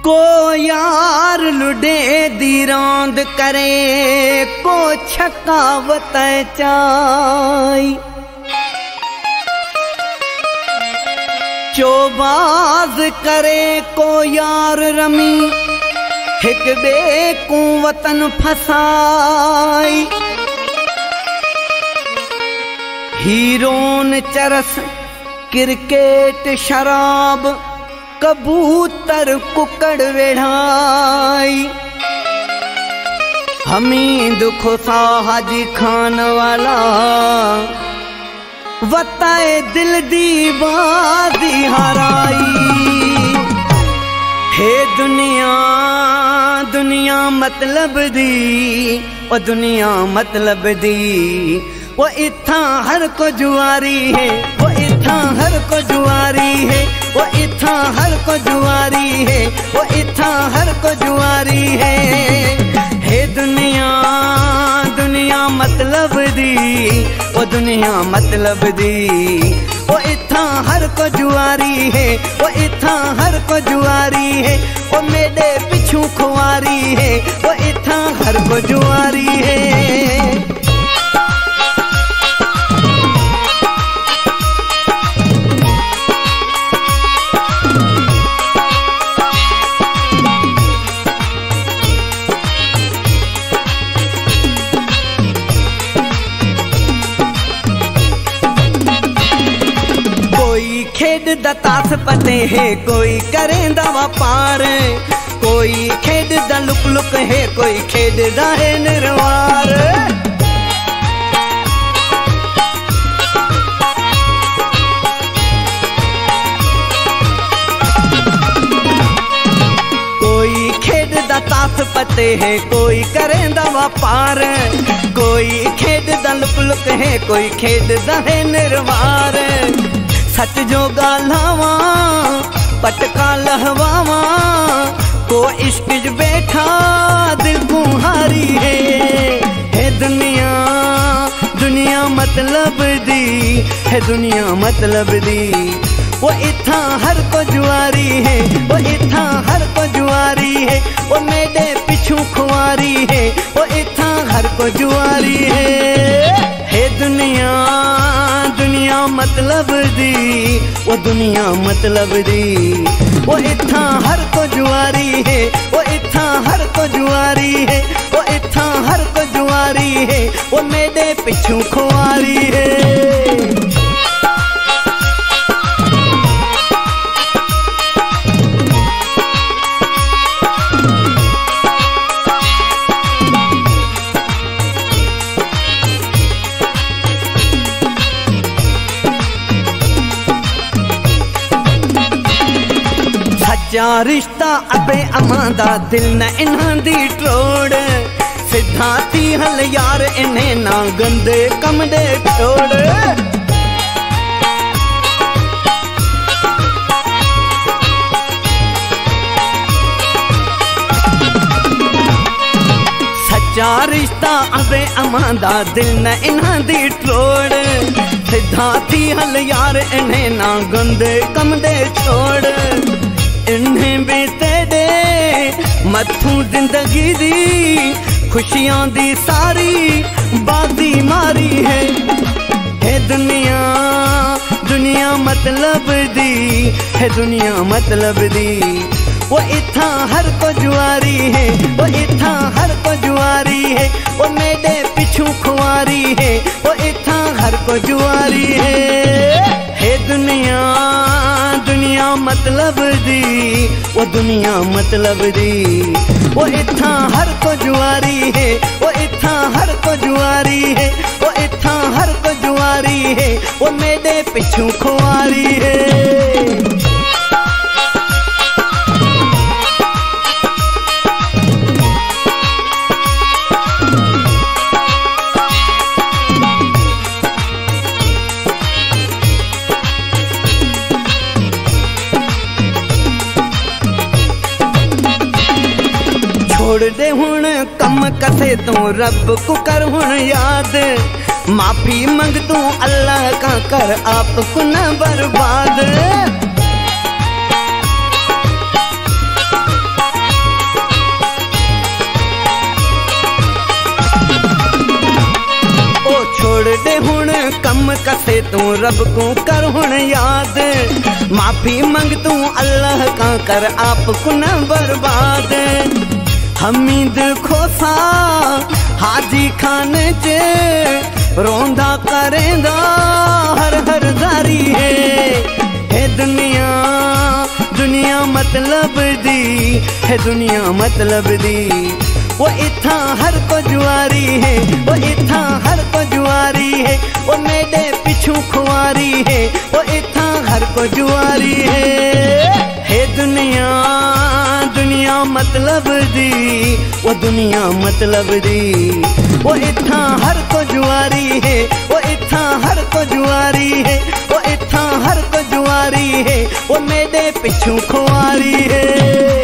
को यार लुडे दी रौंद करे, को छकावत चाई। चोबाज करे को यार रमी, हिक बे को वतन फसाई। हीरोन चरस क्रिकेट शराब, कबूतर कुकड़ वेढ़ाई। हमीद खुसा हाजी खान वाला, वताए दिल दी बाजी हराई। हे दुनिया दुनिया मतलब दी, ओ दुनिया मतलब दी। वो इत्था हर को जुआरी है, वो इत्था हर को जुआरी है, वो इत्था हर को जुआरी है, वो इत्था हर को जुआरी है। हे दुनिया दुनिया मतलब दी, वो दुनिया मतलब दी। वो इत्था हर को जुआरी है, वो इत्था हर को जुआरी है। वो मेरे पिछू खुआरी है, वो इत्था हर को जुआरी है। खेड दतास पते है, कोई करें दवा पार। कोई खेड द लुक लुक है, कोई खेड द है निर्वार। कोई खेड दतास पते है, कोई करें दवा पार। कोई खेड द लुक लुक है, कोई खेड द है निर्वार। सच जो गालावा पटका लहवावा, को इश्क ज बैठा दिल कुहारी है। हे दुनिया दुनिया मतलब दी, है दुनिया मतलब दी। वो इत्था हर को जुआरी है, वो इत्था हर को जुआरी है। वो मेरे पिछू खुआरी है, वो इत्था हर को जुआरी है। हे दुनिया दुनिया मतलब दी, वो दुनिया मतलब दी। वो इत्था हर को जुआरी है, वो इत्था हर को जुआरी है। वो इत्था हर को जुआरी है, वो मेरे पिछू खुआरी है। सच्चा रिश्ता अबे अमांदा, दिल न इन्हां दी ट्रोड़। सिद्धा थी हल यार इन्हें ना गंदे कम दे छोड़। सच्चा रिश्ता अबे अमांदा, दिल न इन्हां दी ट्रोड़। सिद्धा थी हल यार इन्हें ना गंदे कम दे छोड़। इन्हें भी तेरे मथू जिंदगी दी, खुशियां दी सारी बाजी मारी है। हे दुनिया दुनिया मतलब दी, है दुनिया मतलब दी। वो इत्था हर को जुआरी है, वो इत्था हर को जुआरी है। वो मेरे पिछू खुआरी है, वो इत्था हर को जुआरी है। हे दुनिया दुनिया मतलब दी, वो दुनिया मतलब दी। वो इत्था हर को जुआरी है, वो इत्था हर को जुआरी है। वो इत्था हर को जुआरी है, वो मेरे पिछू खुआरी है। छोड़ दे हुण कम कसे तू, रब को कर हुण याद। माफी मंग तू अल्लाह का, कर आप को न छोड़ दे हुण कम कसे तू रब को कर हुण याद। माफी मंग तू अल्लाह का कर आप को न बर्बाद। हमीद खोसा हाजी खान चे रोंदा करेंदा हर हर जारी है दुनिया दुनिया मतलब दी है दुनिया मतलब दी। वो इथा हर को जुआरी है वो इथा हर को जुआरी है वो मेरे पिछू खुआरी है वो इथा हर को जुआरी है दुनिया दुनिया मतलब दी वो दुनिया मतलब दी। वो इथा हर को जुआरी है वो इथा हर को जुआरी है वो इथा हर को जुआरी है वो मेरे पिछू खुआरी है।